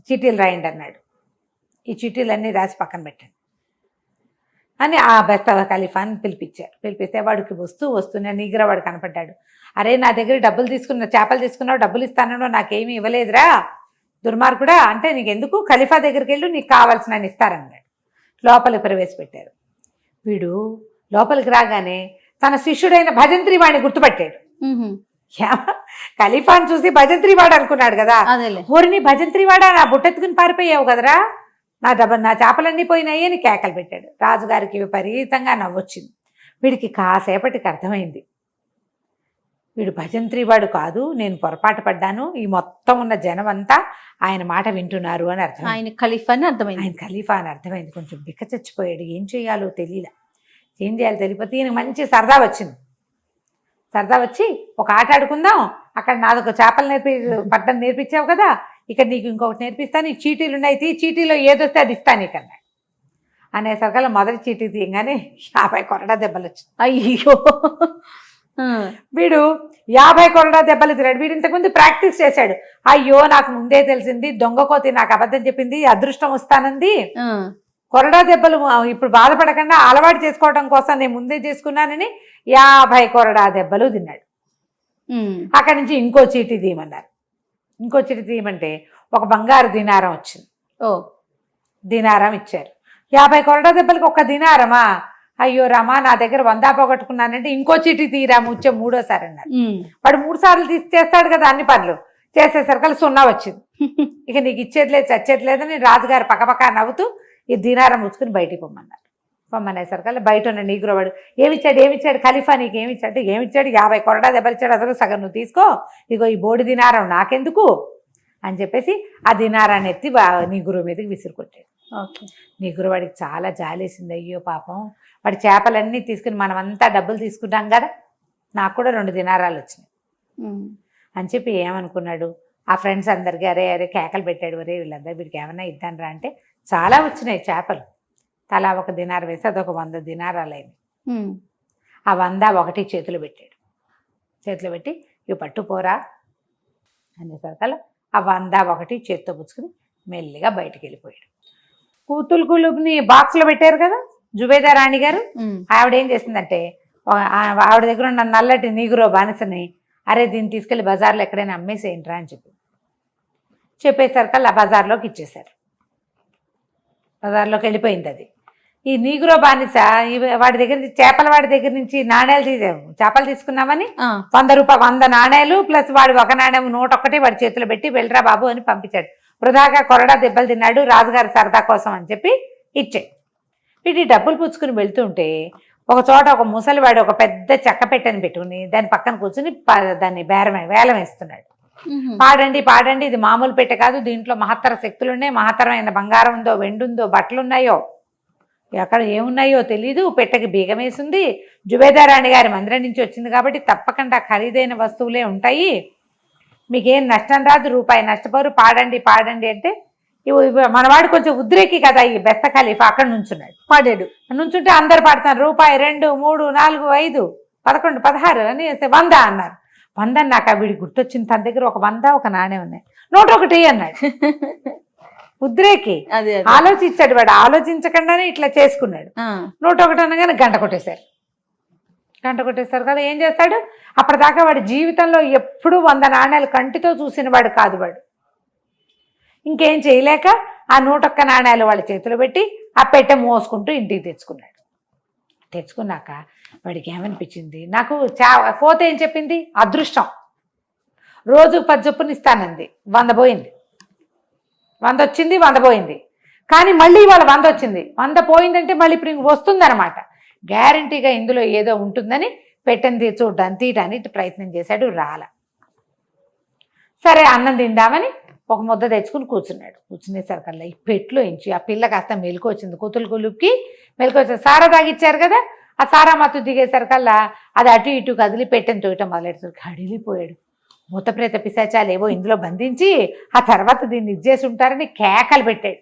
చీటీలు రాయండి అన్నాడు. ఈ చీటీలన్నీ రాసి పక్కన పెట్టండి అని ఆ బెస్త ఖలీఫాని పిలిపిస్తే వాడికి వస్తూనే నీగ్రా వాడు కనపడ్డాడు. అరే నా దగ్గర డబ్బులు చేపలు తీసుకున్నావు, డబ్బులు ఇస్తానో నాకేమీ ఇవ్వలేదురా దుర్మార్గుడా, అంటే నీకు ఎందుకు, ఖలీఫా దగ్గరికి వెళ్ళు, నీకు కావాల్సిన ఇస్తారన్నాడు. లోపలికి ప్రవేశపెట్టారు. వీడు లోపలికి రాగానే తన శిష్యుడైన భజంత్రి వాడిని గుర్తుపట్టాడు. ఖలీఫాని చూసి భజంత్రి వాడు అనుకున్నాడు కదా, ఊరిని భజంత్రి వాడా నా బుట్టెత్తుకుని పారిపోయావు కదరా, నా చేపలన్నీ పోయినాయి అని కేకలు పెట్టాడు. రాజుగారికి విపరీతంగా నవ్వొచ్చింది. వీడికి కాసేపటికి అర్థమైంది, వీడు భజంత్రి వాడు కాదు, నేను పొరపాటు పడ్డాను, ఈ మొత్తం ఉన్న జనం అంతా ఆయన మాట వింటున్నారు అని అర్థం. ఆయన ఖలీఫా అని అర్థమైంది. కొంచెం బిక్క చచ్చిపోయాడు. ఏం చేయాలో తెలియపోతే ఈయన మంచి సరదా వచ్చి ఒక ఆట ఆడుకుందాం, అక్కడ నాదొక చేపలు పట్టడం నేర్పించావు కదా, ఇక్కడ నీకు ఇంకొకటి నేర్పిస్తాను, ఈ చీటీలు ఉన్నాయి, చీటీలో ఏదొస్తే అది ఇస్తాను ఇక్కడ అనేసరికల్లా మొదటి చీటీ తీయగానే 50 కొరడా దెబ్బలు వచ్చింది. అయ్యో, వీడు 50 కొరడా దెబ్బలు తిన్నాడు. వీడు ఇంతకుముందు ప్రాక్టీస్ చేశాడు. అయ్యో నాకు ముందే తెలిసింది, దొంగ కోతి నాకు అబద్ధం చెప్పింది, అదృష్టం వస్తానంది, కొరడా దెబ్బలు ఇప్పుడు బాధపడకుండా అలవాటు చేసుకోవడం కోసం నేను ముందే చేసుకున్నానని 50 కొరడా దెబ్బలు తిన్నాడు. అక్కడి నుంచి ఇంకో చీటీ తీయమన్నారు. ఇంకో చీటీ తీయమంటే ఒక బంగారు దినారం వచ్చింది. దినారం ఇచ్చారు. 50 కొరడా దెబ్బలకి ఒక దినారమా, అయ్యో రామా నా దగ్గర 100 పోగొట్టుకున్నానంటే ఇంకో చీటీ తీరా ముచ్చే 3వ సారి అన్నారు. వాడు 3 సార్లు చేస్తాడు కదా అన్ని పనులు, చేసేసరికి 0 వచ్చింది. ఇక నీకు ఇచ్చేది లేదు చచ్చేది లేదని రాజుగారు పక్కపక్క నవ్వుతూ ఈ దినారం ముచ్చుకుని బయటికి పొమ్మనేసరికల్లా బయట ఉన్న నీగ్రో వాడు ఏమిచ్చాడు ఖలీఫా నీకు ఏమిచ్చాడు, 50 కొరడా దెబ్బలు ఇచ్చాడు, అసలు సగం నువ్వు తీసుకో, ఇగో ఈ బోడి దినారం నాకెందుకు అని చెప్పేసి ఆ దినారాన్ని ఎత్తి నీగ్రో మీదకి విసిరుకొట్టాడు. నీగ్రో వాడికి చాలా జాలేసింది. అయ్యో పాపం, వాడి చేపలన్నీ తీసుకుని మనమంతా డబ్బులు తీసుకున్నాం కదా, నాకు కూడా 2 దినారాలు వచ్చినాయి అని చెప్పి ఏమనుకున్నాడు, ఆ ఫ్రెండ్స్ అందరికీ అరే కేకలు పెట్టాడు, అరే వీళ్ళందరూ వీడికి ఏమన్నా ఇద్దానరా అంటే చాలా వచ్చినాయి చేపలు, తలా 1 దినారం వేసి అదొక 100 దినారాలు అయింది. ఆ 100 చేతిలో పెట్టి ఇవి పట్టుపోరా అనేసరికల్లా ఆ 100 చేతితో పుచ్చుకుని మెల్లిగా బయటికి వెళ్ళిపోయాడు. కూతులు కులుపుని బాక్స్లో పెట్టారు కదా జుబేదా రాణి గారు, ఆవిడ ఏం చేసిందంటే ఆవిడ దగ్గర ఉన్న నల్లటి నీగ్రో బానిసని, అరే దీన్ని తీసుకెళ్లి బజార్లో ఎక్కడైనా అమ్మేసేయండిరా అని చెప్పేసరికల్లా బజార్లోకి ఇచ్చేశారు. బజార్లోకి వెళ్ళిపోయింది అది. ఈ నీగ్రో బానిస వాడి దగ్గర నుంచి నాణ్యాలు చేపలు తీసుకున్నామని 100 నాణ్యాలు ప్లస్ వాడు 1 నాణ్యం 101 వాడి చేతిలో పెట్టి వెళ్ళరా బాబు అని పంపించాడు. వృధాగా కొరడా దెబ్బలు తిన్నాడు, రాజుగారి సరదా కోసం అని చెప్పి ఇచ్చాడు. వీటి డబ్బులు పుచ్చుకుని వెళ్తుంటే ఒక చోట ఒక ముసలివాడు ఒక పెద్ద చెక్క పెట్టని పెట్టుకుని దాని పక్కన కూర్చుని దాన్ని వేలం వేస్తున్నాడు. పాడండి, ఇది మామూలు పెట్టె కాదు, దీంట్లో మహత్తర శక్తులున్నాయి, మహత్తరమైన బంగారం ఉందో, వెండుందో, బట్టలున్నాయో, ఎక్కడ ఏమున్నాయో తెలీదు, పెట్టెకి బీగం వేసింది, జుబేదా రాణి గారి మందిరం నుంచి వచ్చింది కాబట్టి తప్పకుండా ఖరీదైన వస్తువులే ఉంటాయి, మీకేం నష్టం రాదు, రూపాయి నష్టపోరు, పాడండి అంటే మనవాడు కొంచెం ఉద్రేకి కదా ఈ బెస్త ఖలీఫా, అక్కడ పాడాడు. నుంచుంటే అందరు పాడుతున్నారు, రూపాయి 2 3 4 5 11 16 అని 100 అన్నారు. 100 నాకు వీడి గుర్తొచ్చింది, తన దగ్గర ఒక 100 ఒక నాణ్యం ఉన్నాయి, 101 అన్నాడు. ఉద్రేకి ఆలోచించాడు వాడు, ఆలోచించకుండానే ఇట్లా చేసుకున్నాడు. 101 అనగానే గంట కొట్టేశారు కదా. ఏం చేస్తాడు, అప్పటిదాకా వాడి జీవితంలో ఎప్పుడు 100 నాణ్యాలు కంటితో చూసిన వాడు కాదు. వాడు ఇంకేం చేయలేక ఆ 101 నాణ్యాలు వాళ్ళ చేతిలో పెట్టి ఆ పెట్టె మోసుకుంటూ ఇంటికి తెచ్చుకున్నాక వాడికి ఏమనిపించింది, నాకు కోత ఏం చెప్పింది, అదృష్టం రోజు 10 చొప్పున ఇస్తానంది, 100 పోయింది, 100 వచ్చింది, 100 పోయింది, కానీ మళ్ళీ వాళ్ళ 100 వచ్చింది, 100 పోయిందంటే మళ్ళీ ఇప్పుడు ఇంక వస్తుందన్నమాట, గ్యారంటీగా ఇందులో ఏదో ఉంటుందని పెట్టని తీయడానికి ప్రయత్నం చేశాడు. రాల. సరే అన్నం తిందామని ఒక ముద్ద తెచ్చుకుని కూర్చునేసరికల్లా ఈ పెట్లో ఇంచి ఆ పిల్ల కాస్త మెలకు వచ్చింది. కూతురు కులుపుకి మెలకు వచ్చింది. సారా తాగిచ్చారు కదా, ఆ సారా మత్తు దిగేసరికల్లా అది అటు ఇటు కదిలి పెట్టని తోయటం మొదలెడుతుంది. కడిలిపోయాడు. భూతప్రేత పిశాచాలు ఏవో ఇందులో బంధించి ఆ తర్వాత దీన్ని ఇచ్చేసి ఉంటారని కేకలు పెట్టాడు.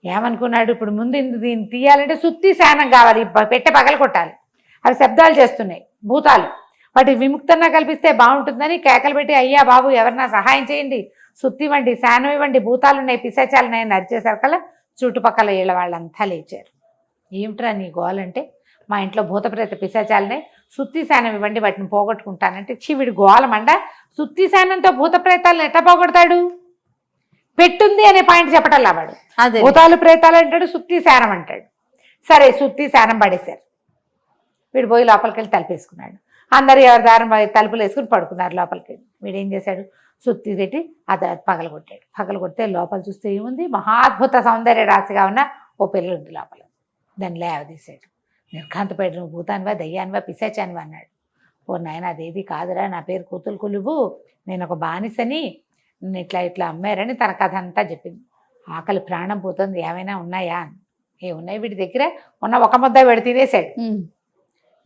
ఏమనుకున్నాడు, ఇప్పుడు ముందు దీన్ని తీయాలంటే సుత్తి శానం కావాలి, పెట్టె పగలు కొట్టాలి, అవి శబ్దాలు చేస్తున్నాయి భూతాలు, వాటి విముక్తంగా కల్పిస్తే బాగుంటుందని కేకలు పెట్టి, అయ్యా బాబు ఎవరన్నా సహాయం చేయండి, సుత్తి ఇవ్వండి, శానం ఇవ్వండి, భూతాలు ఉన్నాయి, పిశాచాలు ఉన్నాయి నరిచేసరికల్లా చుట్టుపక్కల ఇళ్ళ వాళ్ళంతా లేచారు. ఏమిట్రా నీ గోలంటే, మా ఇంట్లో భూత ప్రేత పిశాచాలనే, సుత్తి శానం ఇవ్వండి వాటిని పోగొట్టుకుంటానంటే, వీడి గోలమండ సుత్తి శానంతో భూత ప్రేతాలను ఎట్లా పోగొడతాడు? పెట్టుంది అనే పాయింట్ చెప్పటల్లా వాడు. అదే భూతాలు ప్రేతాలు అంటాడు, సుత్తి శానం అంటాడు. సరే సుత్తి శానం పడేశారు. వీడు పోయి లోపలికి వెళ్ళి తలుపేసుకున్నాడు. అందరు ఎవరి దారం తలుపులు వేసుకుని పడుకున్నారు లోపలికి వెళ్ళి. వీడు ఏం చేశాడు, సుత్తి పెట్టి అది పగలగొట్టాడు. పగలగొడితే లోపల చూస్తే ఏముంది, మహాద్భుత సౌందర్య రాశిగా ఉన్న ఓ పిల్ల ఉంది లోపల. దాన్ని లేవదీశాడు. నిర్ఘాంతపేట నువ్వు భూతానివా, దయ్యానివా, పిశాచానివా అన్నాడు. ఓ నాయన అదేది కాదురా, నా పేరు కూతులు కులుబు, నేను ఒక బానిసని, నేను ఇట్లా ఇట్లా అమ్మారని తన కథ అంతా చెప్పింది. ఆకలి ప్రాణం పోతుంది, ఏమైనా ఉన్నాయా? ఏమున్నాయి వీడి దగ్గర? ఉన్న ఒక ముద్ద వీడు తినేశాడు.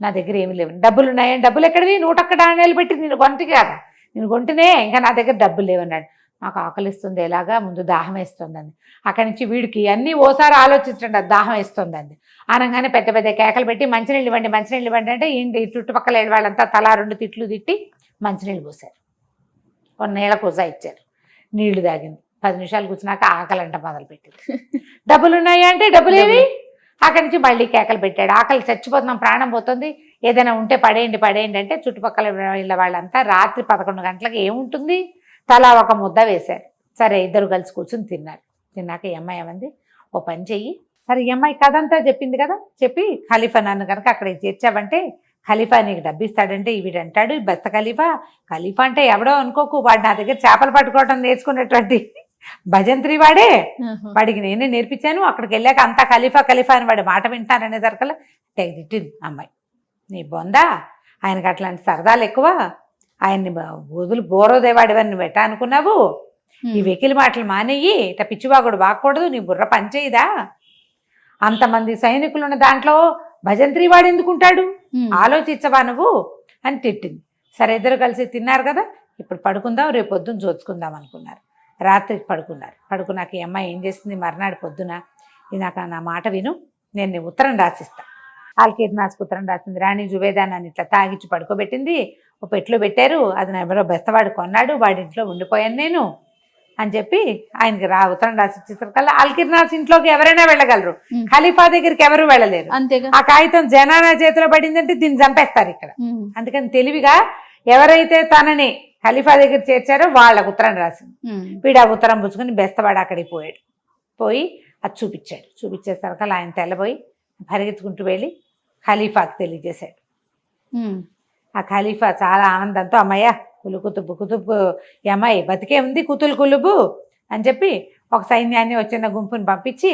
నా దగ్గర ఏమి లేవు. డబ్బులు ఉన్నాయని, డబ్బులు ఎక్కడివి? 101 నాణేలు పెట్టి నేను కొంటికి కదా, నేను కొంటేనే ఇంకా నా దగ్గర డబ్బులు లేవన్నాడు. నాకు ఆకలిస్తుంది, ఎలాగా ముందు దాహం వేస్తుందండి. అక్కడి నుంచి వీడికి అన్నీ ఓసారి ఆలోచించండి, దాహం వేస్తుందండి అనగానే పెద్ద పెద్ద కేకలు పెట్టి మంచినీళ్ళు ఇవ్వండి, మంచినీళ్ళు ఇవ్వండి అంటే ఈ చుట్టుపక్కల వాళ్ళంతా తలా 2 తిట్లు తిట్టి మంచినీళ్ళు పోసారు. కొన్ని నీళ్ళ కూజ ఇచ్చారు. నీళ్లు తాగింది. 10 నిమిషాలు కూర్చున్నాక ఆకలంట మొదలుపెట్టింది. డబ్బులు ఉన్నాయి అంటే డబ్బులేవి? అక్కడి నుంచి మళ్ళీ కేకలు పెట్టాడు. ఆకలి చచ్చిపోతున్నాం, ప్రాణం పోతుంది, ఏదైనా ఉంటే పడేయండి పడేయండి అంటే చుట్టుపక్కల వీళ్ళ వాళ్ళంతా రాత్రి 11 గంటలకు ఏముంటుంది తలా ఒక ముద్ద వేశారు. సరే ఇద్దరు కలిసి కూర్చుని తిన్నారు. తిన్నాక ఈ అమ్మాయి ఏమంది, ఓ పని చెయ్యి. సరే ఈ అమ్మాయి కథ అంతా చెప్పింది కదా, చెప్పి ఖలీఫా నన్ను కనుక అక్కడికి చేర్చావంటే ఖలీఫా నీకు డబ్బు ఇస్తాడంటే వీడంటాడు బెస్త ఖలీఫా. ఖలీఫా అంటే ఎవడో అనుకోకు, వాడు నా దగ్గర చేపలు పట్టుకోవడం నేర్చుకున్నటువంటి భజంత్రి వాడే. వాడికి నేనే నేర్పించాను. అక్కడికి వెళ్ళాక అంతా ఖలీఫా ఖలీఫా అని వాడి మాట వింటాననేసరికల్లా తెగ తిట్టింది అమ్మాయి. నీ బొందా, ఆయనకు అట్లాంటి సరదాలు ఎక్కువ, ఆయన్ని వదులు బోరోదేవాడివని నువ్వు ఎట్టా అనుకున్నావు? ఈ వెకిలి మాటలు మానేయి, ఇట్లా పిచ్చివాగుడు బాగకూడదు, నీ బుర్ర పనిచేయదా? అంతమంది సైనికులు ఉన్న దాంట్లో భజంత్రి వాడు ఎందుకుంటాడు? ఆలోచించవా నువ్వు అని తిట్టింది. సరే ఇద్దరు కలిసి తిన్నారు కదా, ఇప్పుడు పడుకుందాం, రేపు పొద్దున్న చూసుకుందాం అనుకున్నారు. రాత్రికి పడుకున్నారు. పడుకున్నాక ఈ అమ్మాయి ఏం చేసింది, మర్నాడు పొద్దున నాకు నా మాట విను, నేను నీ ఉత్తరం రాసిస్తా. ఆల్కీర్నాస్ ఉత్తరం రాసింది. రాణి జుబేదా నన్ను ఇట్లా తాగిచ్చి పడుకోబెట్టింది, ఒక పెట్లో పెట్టారు, అది నా ఎవరో బెస్తవాడు కొన్నాడు, వాడి ఇంట్లో ఉండిపోయాను నేను అని చెప్పి ఆయనకి ఉత్తరం రాసి ఇచ్చేసరికల్లా ఆల్కీర్నాస్ ఇంట్లోకి ఎవరైనా వెళ్ళగలరు, ఖలీఫా దగ్గరికి ఎవరు వెళ్ళలేరు. ఆ కాగితం జనానా చేతిలో పడిందంటే దీన్ని చంపేస్తారు ఇక్కడ. అందుకని తెలివిగా ఎవరైతే తనని ఖలీఫా దగ్గర చేర్చారో వాళ్ళకు ఉత్తరం రాసింది. వీడు ఆ ఉత్తరం పుచ్చుకుని బెస్తవాడు అక్కడికి పోయాడు. పోయి అది చూపించాడు. చూపించేసరికల్లా ఆయన తెల్లబోయి పరిగెత్తుకుంటూ వెళ్ళి ఖలీఫాకి తెలియజేశాడు. ఆ ఖలీఫా చాలా ఆనందంతో అమ్మయ్య కులుకుతుబ్బు కుతుబ్బు, ఈ అమ్మాయి బతికే ఉంది, కుతులు కులుబు అని చెప్పి ఒక సైన్యాన్ని వచ్చిన గుంపుని పంపించి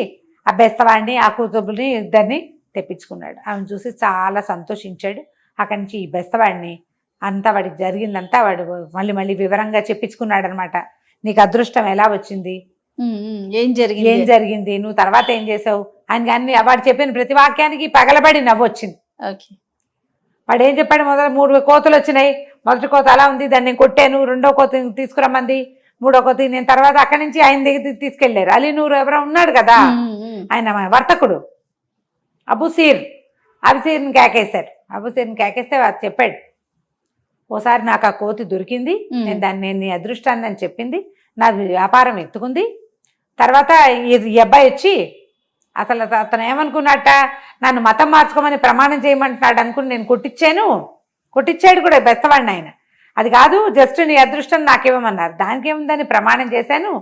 ఆ బెస్తవాడిని ఆ కుతుబుని ఇద్దరిని తెప్పించుకున్నాడు. ఆమెను చూసి చాలా సంతోషించాడు. అక్కడి నుంచి ఈ బెస్తవాడిని అంతా వాడికి జరిగిందంతా వాడు మళ్ళీ మళ్ళీ వివరంగా చెప్పించుకున్నాడు అనమాట. నీకు అదృష్టం ఎలా వచ్చింది, ఏం జరిగింది, నువ్వు తర్వాత ఏం చేసావు అని. అన్ని వాడు చెప్పిన ప్రతి వాక్యానికి పగలబడి నవ్వొచ్చింది. వాడు ఏం చెప్పాడు, మొదలు 3 కోతులు వచ్చినాయి, మొదటి కోత అలా ఉంది, దాన్ని నేను కొట్టాను, రెండో కోత తీసుకురమ్మంది, మూడో కోత నేను తర్వాత అక్కడి నుంచి ఆయన దగ్గర తీసుకెళ్లారు. అలీనూరు ఎవరో ఉన్నాడు కదా, ఆయన వర్తకుడు అబుసీర్ని కేకేశారు. అబుసీర్ని కేకేస్తే వాడు చెప్పాడు, ఓసారి నాకు ఆ కోతి దొరికింది, నేను దాన్ని నీ అదృష్టాన్ని అని చెప్పింది, నాది వ్యాపారం ఎత్తుకుంది. తర్వాత ఈ అబ్బాయి వచ్చి అసలు అతను ఏమనుకున్నట్ట, నన్ను మతం మార్చుకోమని ప్రమాణం చేయమంటున్నాడు అనుకుని నేను కొట్టించాడు కూడా బెస్తవాడిని ఆయన. అది కాదు, జస్ట్ నీ అదృష్టం నాకేమన్నారు, దానికి ఏముందని ప్రమాణం చేశాను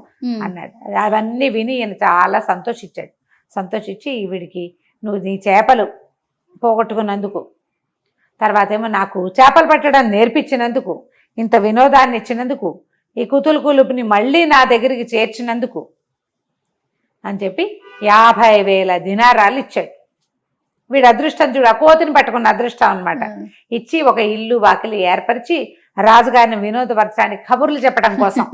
అన్నాడు. అవన్నీ విని ఈయన చాలా సంతోషించాడు. సంతోషించి వీడికి నువ్వు నీ చేపలు పోగొట్టుకున్నందుకు, తర్వాత ఏమో నాకు చేపలు పట్టడం నేర్పించినందుకు, ఇంత వినోదాన్ని ఇచ్చినందుకు, ఈ కుతులు కులుపుని మళ్ళీ నా దగ్గరికి చేర్చినందుకు అని చెప్పి 50,000 దినారాలు ఇచ్చాడు. వీడు అదృష్టం చూడు, ఆ కోతిని పట్టుకున్న అదృష్టం అనమాట. ఇచ్చి ఒక ఇల్లు వాకిలి ఏర్పరిచి రాజుగారిని వినోదపరచడానికి కబుర్లు చెప్పడం కోసం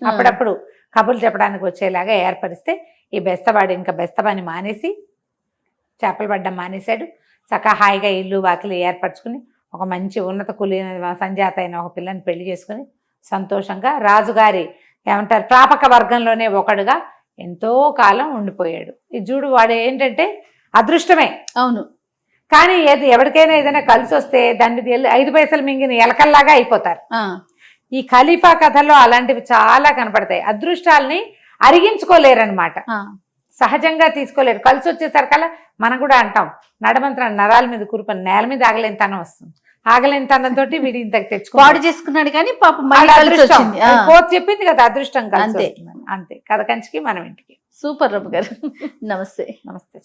అప్పుడప్పుడు కబుర్లు చెప్పడానికి వచ్చేలాగా ఏర్పరిస్తే ఈ బెస్తవాడు ఇంకా బెస్తవాని మానేసి చేపలు పడ్డం మానేశాడు. చక్కగా హాయిగా ఇల్లు వాకిలి ఏర్పరచుకుని ఒక మంచి ఉన్నత కులీన సంజాత అయిన ఒక పిల్లని పెళ్లి చేసుకుని సంతోషంగా రాజుగారి ఏమంటారు ప్రాపక వర్గంలోనే ఒకడుగా ఎంతో కాలం ఉండిపోయాడు. ఈ చూడు, వాడు ఏంటంటే అదృష్టమే అవును, కానీ ఎవరికైనా ఏదైనా కలిసి వస్తే దాన్ని 5 పైసలు మింగిన ఎలకల్లాగా అయిపోతారు. ఈ ఖలీఫా కథల్లో అలాంటివి చాలా కనపడతాయి. అదృష్టాల్ని అరిగించుకోలేరనమాట, సహజంగా తీసుకోలేరు. కలిసి వచ్చేసరికల్లా మనం కూడా అంటాం, నడమంత్రం నరాల మీద కూరుపని నేల మీద ఆగలేని తనం వస్తుంది. ఆగలేని తనంతో వీడి ఇంతకు పాడు చేసుకున్నాడు కానీ పాపం మళ్ళీ తెచ్చుకో కలిసి వచ్చింది. కోతి చెప్పింది కదా అదృష్టం కలిసి అంతే. వస్తుందని. అంతే కథ కంచికి మనం ఇంటికి. సూపర్ రమ్మ గారు. నమస్తే. నమస్తే.